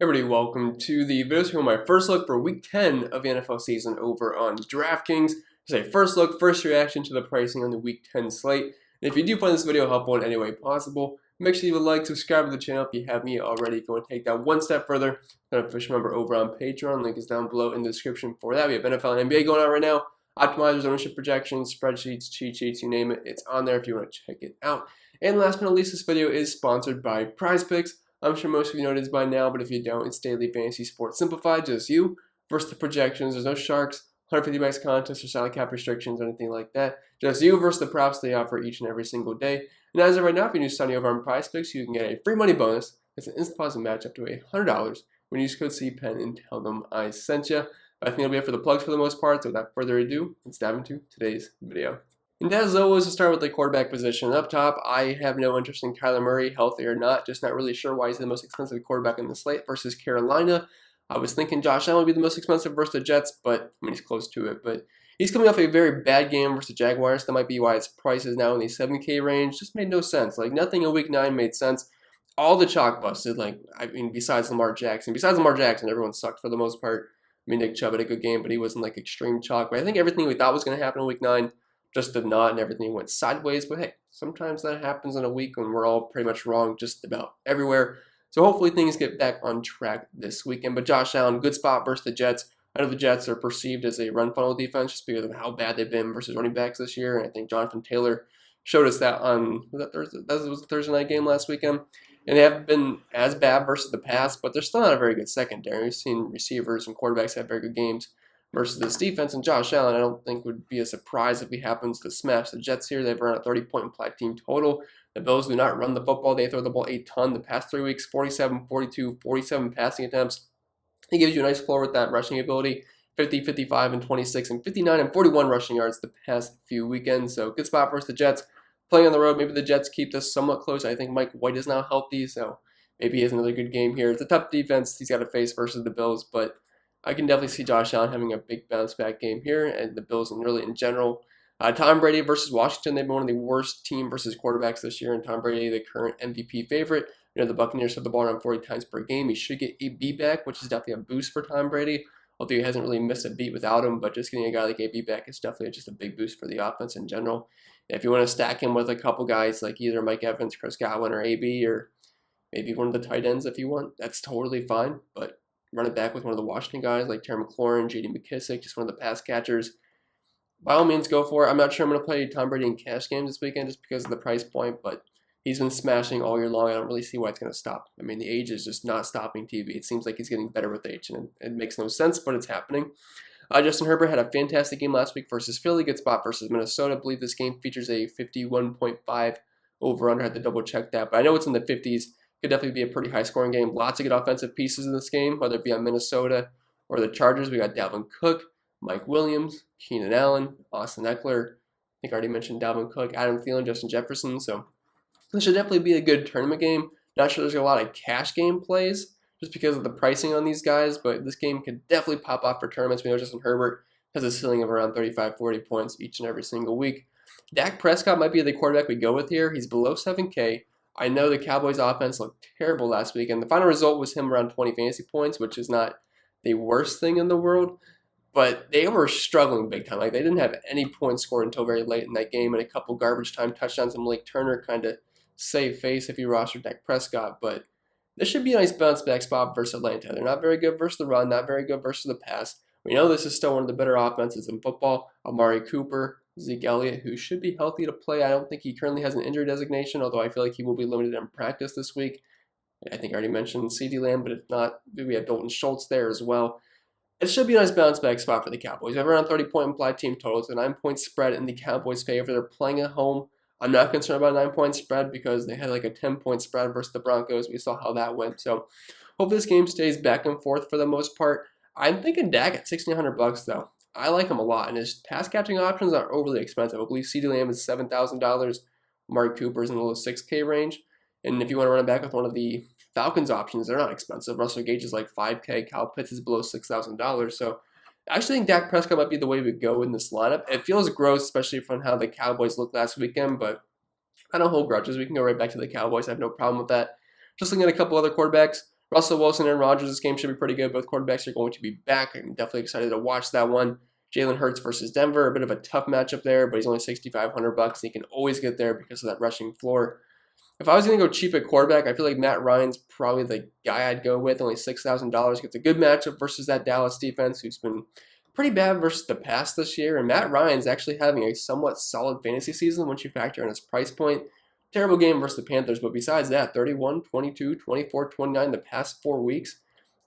Everybody, welcome to the video showing my first look for week 10 of the NFL season over on DraftKings. It's a first look, first reaction to the pricing on the week 10 slate. And if you do find this video helpful in any way possible, make sure you leave a like, subscribe to the channel if you haven't yet already. If you want to take that one step further, an official member over on Patreon. Link is down below in the description for that. We have NFL and NBA going on right now. Optimizers, ownership projections, spreadsheets, cheat sheets, you name it. It's on there if you want to check it out. And last but not least, this video is sponsored by PrizePicks. I'm sure most of you know it is by now, but if you don't, it's daily fantasy sports simplified, just you versus the projections. There's no sharks, 150 max contests, or salary cap restrictions, or anything like that. Just you versus the props they offer each and every single day. And as of right now, if you're new signing over on PrizePicks, you can get a free money bonus. It's an instant deposit match up to $100 when you use code CPEN and tell them I sent you. I think it'll be it for the plugs for the most part, so without further ado, let's dive into today's video. And as always, to start with the quarterback position. Up top, I have no interest in Kyler Murray, healthy or not. Just not really sure why he's the most expensive quarterback in the slate versus Carolina. I was thinking Josh Allen would be the most expensive versus the Jets, but I mean, he's close to it. But he's coming off a very bad game versus the Jaguars. That might be why his price is now in the 7K range. Just made no sense. Like, nothing in week 9 made sense. All the chalk busted. Like, I mean, besides Lamar Jackson. Besides Lamar Jackson, everyone sucked for the most part. I mean, Nick Chubb had a good game, but he wasn't like extreme chalk. But I think everything we thought was going to happen in week 9 just did not, and everything went sideways. But hey, sometimes that happens in a week when we're all pretty much wrong just about everywhere. So hopefully things get back on track this weekend. But Josh Allen, good spot versus the Jets. I know the Jets are perceived as a run funnel defense just because of how bad they've been versus running backs this year. And I think Jonathan Taylor showed us that on Thursday? That was the Thursday night game last weekend. And they haven't been as bad versus the past, but they're still not a very good secondary. We've seen receivers and quarterbacks have very good games versus this defense, and Josh Allen I don't think would be a surprise if he happens to smash the Jets here. They've run a 30-point implied team total. The Bills do not run the football. They throw the ball a ton the past 3 weeks, 47, 42, 47 passing attempts. He gives you a nice floor with that rushing ability, 50, 55, and 26, and 59 and 41 rushing yards the past few weekends. So good spot versus the Jets. Playing on the road, maybe the Jets keep this somewhat close. I think Mike White is now healthy, so maybe he has another good game here. It's a tough defense he's got to face versus the Bills, but I can definitely see Josh Allen having a big bounce back game here, and the Bills and really in general. Tom Brady versus Washington, they've been one of the worst team versus quarterbacks this year, and Tom Brady, the current MVP favorite. You know, the Buccaneers have the ball around 40 times per game. He should get AB back, which is definitely a boost for Tom Brady, although he hasn't really missed a beat without him, but just getting a guy like AB back is definitely just a big boost for the offense in general. If you want to stack him with a couple guys like either Mike Evans, Chris Godwin, or AB, or maybe one of the tight ends if you want, that's totally fine, but run it back with one of the Washington guys like Terry McLaurin, J.D. McKissick, just one of the pass catchers. By all means, go for it. I'm not sure I'm going to play Tom Brady in cash games this weekend just because of the price point, but he's been smashing all year long. I don't really see why it's going to stop. I mean, the age is just not stopping TV. It seems like he's getting better with age, and it makes no sense, but it's happening. Justin Herbert had a fantastic game last week versus Philly. Good spot versus Minnesota. I believe this game features a 51.5 over-under. I had to double-check that, but I know it's in the 50s. Could definitely be a pretty high-scoring game. Lots of good offensive pieces in this game, whether it be on Minnesota or the Chargers. We got Dalvin Cook, Mike Williams, Keenan Allen, Austin Eckler. I think I already mentioned Dalvin Cook, Adam Thielen, Justin Jefferson. So this should definitely be a good tournament game. Not sure there's a lot of cash game plays just because of the pricing on these guys, but this game could definitely pop off for tournaments. We know Justin Herbert has a ceiling of around 35, 40 points each and every single week. Dak Prescott might be the quarterback we go with here. He's below 7K. I know the Cowboys offense looked terrible last week, and the final result was him around 20 fantasy points, which is not the worst thing in the world, but they were struggling big time. Like, they didn't have any points scored until very late in that game, and a couple garbage time touchdowns from Malik Turner kind of save face if you roster Dak Prescott, but this should be a nice bounce back spot versus Atlanta. They're not very good versus the run, not very good versus the pass. We know this is still one of the better offenses in football. Amari Cooper, Zeke Elliott, who should be healthy to play. I don't think he currently has an injury designation, although I feel like he will be limited in practice this week. I think I already mentioned CeeDee Lamb, but if not, we have Dalton Schultz there as well. It should be a nice bounce back spot for the Cowboys. We have around 30-point implied team totals, a 9-point spread in the Cowboys' favor. They're playing at home. I'm not concerned about a 9-point spread because they had like a 10-point spread versus the Broncos. We saw how that went. So hope this game stays back and forth for the most part. I'm thinking Dak at $1,600 though. I like him a lot, and his pass catching options aren't overly expensive. I believe CeeDee Lamb is $7,000. Mark Cooper is in the low 6K range. And if you want to run it back with one of the Falcons options, they're not expensive. Russell Gage is like $5K. Kyle Pitts is below $6,000. So I actually think Dak Prescott might be the way we go in this lineup. It feels gross, especially from how the Cowboys looked last weekend, but I don't hold grudges. We can go right back to the Cowboys. I have no problem with that. Just looking at a couple other quarterbacks. Russell Wilson and Rodgers, this game should be pretty good. Both quarterbacks are going to be back. I'm definitely excited to watch that one. Jalen Hurts versus Denver, a bit of a tough matchup there, but he's only $6,500. He can always get there because of that rushing floor. If I was going to go cheap at quarterback, I feel like Matt Ryan's probably the guy I'd go with. Only $6,000. Gets a good matchup versus that Dallas defense, who's been pretty bad versus the pass this year. And Matt Ryan's actually having a somewhat solid fantasy season once you factor in his price point. Terrible game versus the Panthers, but besides that, 31, 22, 24, 29 the past 4 weeks.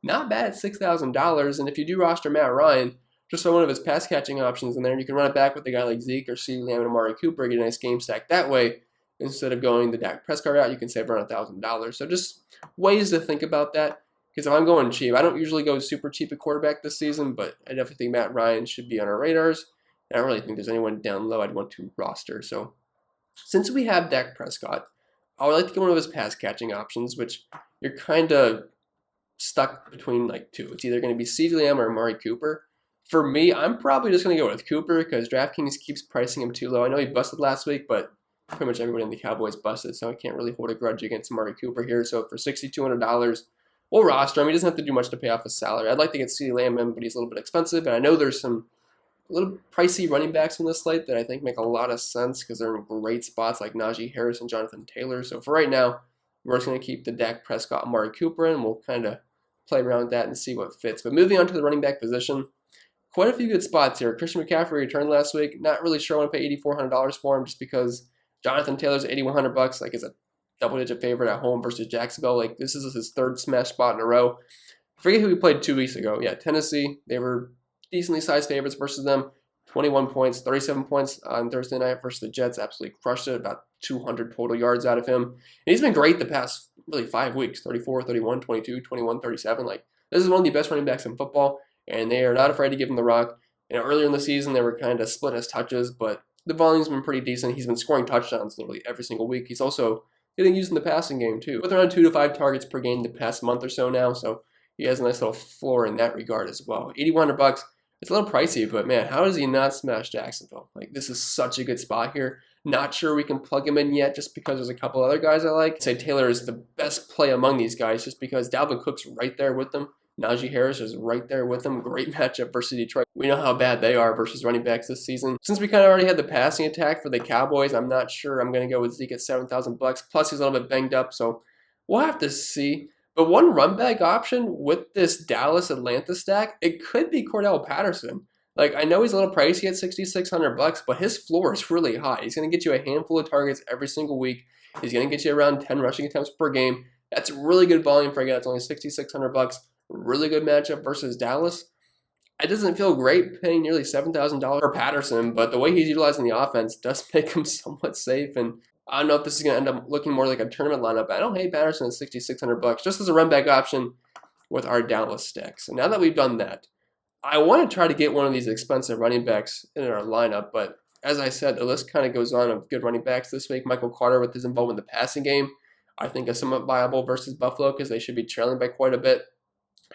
Not bad at $6,000. And if you do roster Matt Ryan, just throw one of his pass catching options in there, and you can run it back with a guy like Zeke or CeeDee Lamb and Amari Cooper, get a nice game stack that way. Instead of going the Dak Prescott route, you can save around $1,000. So just ways to think about that. Because if I'm going cheap, I don't usually go super cheap at quarterback this season, but I definitely think Matt Ryan should be on our radars. And I don't really think there's anyone down low I'd want to roster. So since we have Dak Prescott, I would like to get one of his pass catching options, which you're kind of stuck between like two. It's either going to be CeeDee Lamb or Amari Cooper. For me, I'm probably just going to go with Cooper because DraftKings keeps pricing him too low. I know he busted last week, but pretty much everybody in the Cowboys busted, so I can't really hold a grudge against Amari Cooper here. So for $6,200, we'll roster him. He doesn't have to do much to pay off his salary. I'd like to get CeeDee Lamb in, but he's a little bit expensive. And I know there's some little pricey running backs in this slate that I think make a lot of sense because they're in great spots like Najee Harris and Jonathan Taylor. So for right now, we're just going to keep the Dak Prescott, Amari Cooper in. We'll kind of play around with that and see what fits. But moving on to the running back position, quite a few good spots here. Christian McCaffrey returned last week. Not really sure I want to pay $8,400 for him just because Jonathan Taylor's $8,100, like, is a double-digit favorite at home versus Jacksonville. Like, this is his third smash spot in a row. I forget who we played 2 weeks ago. Yeah, Tennessee. They were decently sized favorites versus them. 21 points, 37 points on Thursday night versus the Jets. Absolutely crushed it. About 200 total yards out of him. And he's been great the past, really, 5 weeks. 34, 31, 22, 21, 37. Like, this is one of the best running backs in football, and they are not afraid to give him the rock. You know, earlier in the season, they were kind of splitting his touches, but the volume's been pretty decent. He's been scoring touchdowns nearly every single week. He's also getting used in the passing game, too, with around 2 to 5 targets per game the past month or so now, so he has a nice little floor in that regard as well. $8,100. It's a little pricey, but man, how does he not smash Jacksonville? Like, this is such a good spot here. Not sure we can plug him in yet just because there's a couple other guys I like. I'd say Taylor is the best play among these guys just because Dalvin Cook's right there with them. Najee Harris is right there with them. Great matchup versus Detroit. We know how bad they are versus running backs this season. Since we kind of already had the passing attack for the Cowboys, I'm not sure I'm going to go with Zeke at $7,000. Plus, he's a little bit banged up, so we'll have to see. But one run back option with this Dallas-Atlanta stack, it could be Cordell Patterson. Like, I know he's a little pricey at $6,600, but his floor is really high. He's going to get you a handful of targets every single week. He's going to get you around 10 rushing attempts per game. That's really good volume for a guy that's only $6,600. Really good matchup versus Dallas. It doesn't feel great paying nearly $7,000 for Patterson, but the way he's utilizing the offense does make him somewhat safe. And I don't know if this is going to end up looking more like a tournament lineup, but I don't hate Patterson at $6,600 just as a run back option with our Dallas stack. So now that we've done that, I want to try to get one of these expensive running backs in our lineup, but as I said, the list kind of goes on of good running backs this week. Michael Carter with his involvement in the passing game, I think is somewhat viable versus Buffalo because they should be trailing by quite a bit.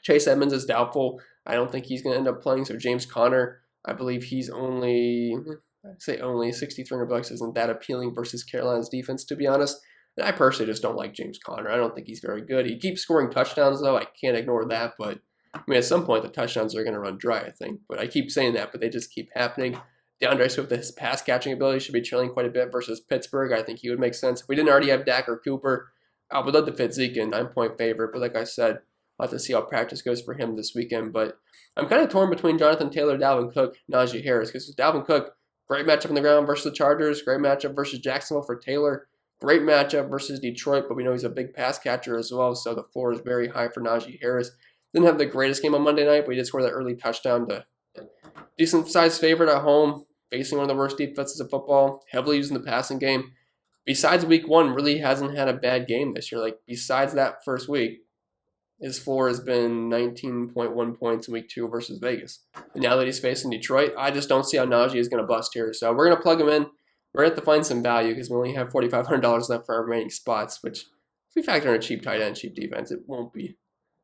Chase Edmonds is doubtful. I don't think he's going to end up playing. So James Conner, I believe he's only $6,300 isn't that appealing versus Carolina's defense, to be honest. And I personally just don't like James Conner. I don't think he's very good. He keeps scoring touchdowns, though. I can't ignore that. But, I mean, at some point, the touchdowns are going to run dry, I think. But I keep saying that, but they just keep happening. DeAndre Swift, his pass-catching ability should be trailing quite a bit versus Pittsburgh. I think he would make sense. If we didn't already have Dak or Cooper, I would love to fit Zeke in 9-point favorite. But like I said, I'll have to see how practice goes for him this weekend. But I'm kind of torn between Jonathan Taylor, Dalvin Cook, Najee Harris. Because Dalvin Cook, great matchup on the ground versus the Chargers. Great matchup versus Jacksonville for Taylor. Great matchup versus Detroit, but we know he's a big pass catcher as well, so the floor is very high for Najee Harris. Didn't have the greatest game on Monday night, but he did score that early touchdown to decent-sized favorite at home, facing one of the worst defenses of football, heavily using the passing game. Besides week one, really hasn't had a bad game this year. Like, besides that first week, his floor has been 19.1 points in week 2 versus Vegas. And now that he's facing Detroit, I just don't see how Najee is going to bust here. So we're going to plug him in. We're going to have to find some value because we only have $4,500 left for our remaining spots, which if we factor in a cheap tight end, cheap defense, it won't be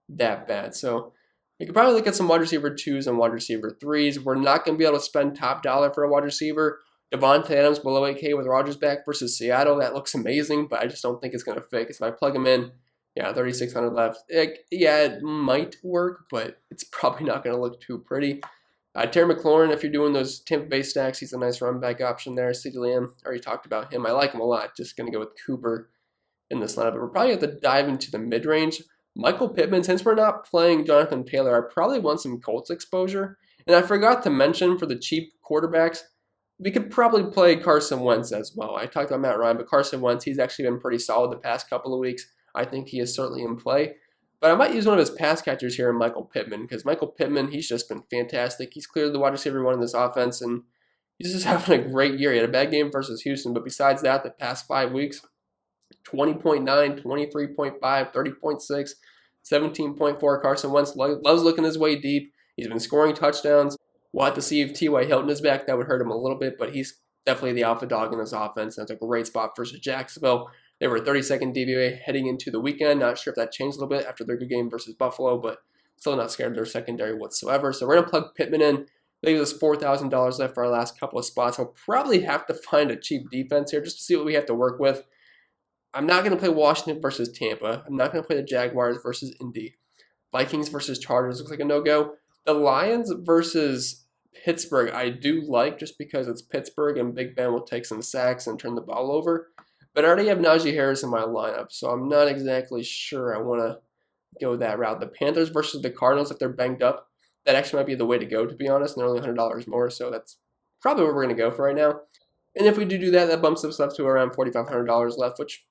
that bad. So we could probably look at some wide receiver 2s and wide receiver 3s. We're not going to be able to spend top dollar for a wide receiver. Devontae Adams below 8K with Rodgers back versus Seattle. That looks amazing, but I just don't think it's going to fit. Because if I plug him in, Yeah, 3,600 left. Yeah, it might work, but it's probably not going to look too pretty. Terry McLaurin, if you're doing those Tampa Bay stacks, he's a nice run back option there. CeeDee Lamb, already talked about him. I like him a lot. Just going to go with Cooper in this lineup. But we're probably going to dive into the mid-range. Michael Pittman, since we're not playing Jonathan Taylor, I probably want some Colts exposure. And I forgot to mention for the cheap quarterbacks, we could probably play Carson Wentz as well. I talked about Matt Ryan, but Carson Wentz, he's actually been pretty solid the past couple of weeks. I think he is certainly in play. But I might use one of his pass catchers here in Michael Pittman, because Michael Pittman, he's just been fantastic. He's clearly the wide receiver one in this offense, and he's just having a great year. He had a bad game versus Houston, but besides that, the past 5 weeks, 20.9, 23.5, 30.6, 17.4. Carson Wentz loves looking his way deep. He's been scoring touchdowns. We'll have to see if T.Y. Hilton is back. That would hurt him a little bit, but he's definitely the alpha dog in this offense. That's a great spot versus Jacksonville. They were 32nd DVOA heading into the weekend. Not sure if that changed a little bit after their good game versus Buffalo, but still not scared of their secondary whatsoever. So we're going to plug Pittman in. Leaves us $4,000 left for our last couple of spots. I'll probably have to find a cheap defense here just to see what we have to work with. I'm not going to play Washington versus Tampa. I'm not going to play the Jaguars versus Indy. Vikings versus Chargers looks like a no-go. The Lions versus Pittsburgh I do like just because it's Pittsburgh and Big Ben will take some sacks and turn the ball over. But I already have Najee Harris in my lineup, so I'm not exactly sure I want to go that route. The Panthers versus the Cardinals, if they're banged up, that actually might be the way to go, to be honest. And they're only $100 more, so that's probably what we're going to go for right now. And if we do that, that bumps us up to around $4,500 left, which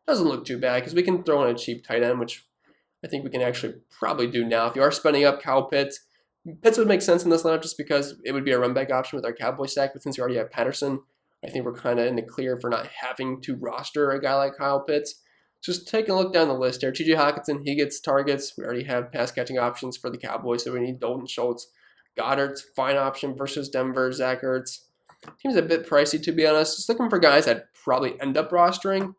doesn't look too bad because we can throw in a cheap tight end, which I think we can actually probably do now. If you are spending up Kyle Pitts would make sense in this lineup just because it would be a run back option with our Cowboy stack. But since we already have Patterson, I think we're kind of in the clear for not having to roster a guy like Kyle Pitts. Just take a look down the list here. TJ Hockenson, he gets targets. We already have pass catching options for the Cowboys, so we need Dalton Schultz. Goddard's fine option versus Denver. Zach Ertz. Seems a bit pricey, to be honest. Just looking for guys I'd probably end up rostering.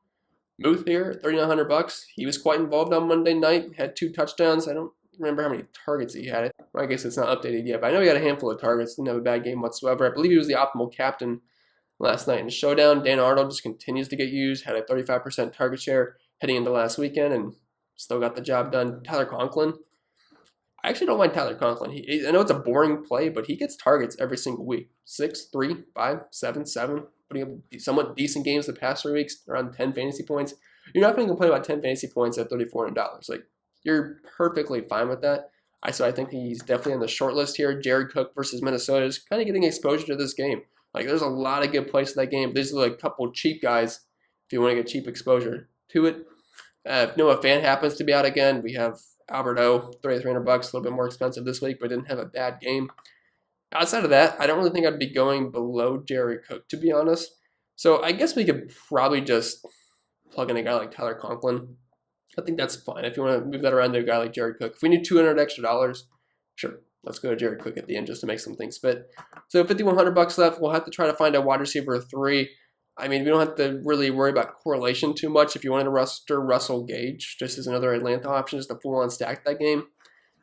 Muth here, $3,900. He was quite involved on Monday night. Had 2 touchdowns. I don't remember how many targets he had. I guess it's not updated yet, but I know he had a handful of targets. Didn't have a bad game whatsoever. I believe he was the optimal captain last night in the showdown. Dan Arnold just continues to get used. Had a 35% target share heading into last weekend and still got the job done. Tyler Conklin. I actually don't mind Tyler Conklin. I know it's a boring play, but he gets targets every single week. 6, 3, 5, 7, 7. Putting up somewhat decent games the past 3 weeks, around 10 fantasy points. You're not going to complain about 10 fantasy points at $3,400. Like, you're perfectly fine with that. So I think he's definitely on the short list here. Jared Cook versus Minnesota is kind of getting exposure to this game. Like, there's a lot of good plays in that game. These are like a couple cheap guys if you want to get cheap exposure to it. If Noah Fant happens to be out again, we have Albert O, $3,300, a little bit more expensive this week, but didn't have a bad game. Outside of that, I don't really think I'd be going below Jared Cook, to be honest. So I guess we could probably just plug in a guy like Tyler Conklin. I think that's fine. If you want to move that around to a guy like Jared Cook. If we need $200 extra, sure, let's go to Jared Cook at the end just to make some things fit. So $5,100 left. We'll have to try to find a wide receiver 3. I mean, we don't have to really worry about correlation too much. If you wanted to roster Russell Gage just as another Atlanta option, just to full-on stack that game,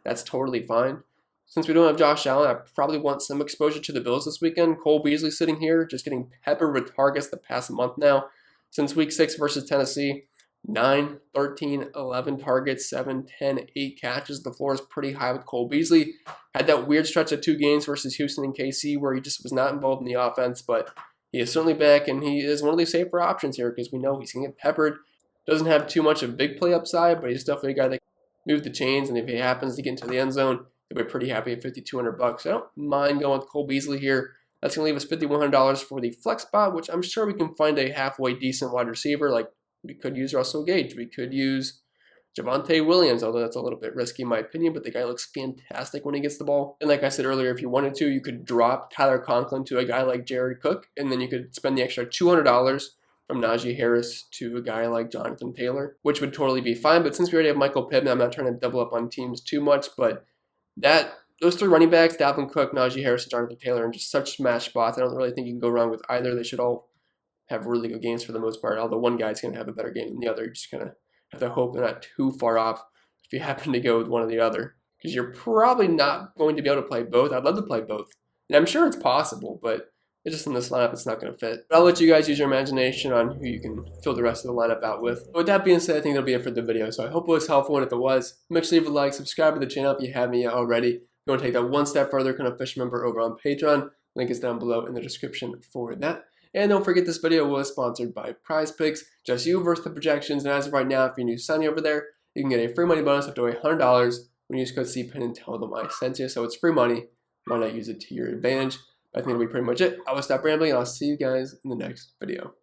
that's totally fine. Since we don't have Josh Allen, I probably want some exposure to the Bills this weekend. Cole Beasley sitting here, just getting peppered with targets the past month now. Since week 6 versus Tennessee, 9, 13, 11 targets, 7, 10, 8 catches. The floor is pretty high with Cole Beasley. Had that weird stretch of 2 games versus Houston and KC where he just was not involved in the offense, but he is certainly back, and he is one of these safer options here because we know he's going to get peppered. Doesn't have too much of big play upside, but he's definitely a guy that can move the chains, and if he happens to get into the end zone, he'll be pretty happy at $5,200. I don't mind going with Cole Beasley here. That's going to leave us $5,100 for the flex spot, which I'm sure we can find a halfway decent wide receiver. Like, we could use Russell Gage. We could use Javonte Williams, although that's a little bit risky in my opinion, but the guy looks fantastic when he gets the ball. And like I said earlier, if you wanted to, you could drop Tyler Conklin to a guy like Jared Cook, and then you could spend the extra $200 from Najee Harris to a guy like Jonathan Taylor, which would totally be fine. But since we already have Michael Pittman, I'm not trying to double up on teams too much, but those 3 running backs, Dalvin Cook, Najee Harris, and Jonathan Taylor, are just such smash spots. I don't really think you can go wrong with either. They should all have really good games for the most part, although one guy's going to have a better game than the other. You just kind of have to hope they're not too far off if you happen to go with one or the other, because you're probably not going to be able to play both. I'd love to play both, and I'm sure it's possible, but It's just in this lineup, it's not going to fit. But I'll let you guys use your imagination on who you can fill the rest of the lineup out with. With that being said, I think that'll be it for the video. So I hope it was helpful, and if it was, make sure to leave a like, subscribe to the channel if you haven't yet already. If you want to take that one step further, become an official member over on Patreon. Link is down below in the description for that. And don't forget, this video was sponsored by PrizePicks. Just you versus the projections. And as of right now, if you're new signing over there, you can get a free money bonus up to $100 when you use code CPEN and tell them I sent you. So it's free money. Why not use it to your advantage? I think that'll be pretty much it. I will stop rambling, and I'll see you guys in the next video.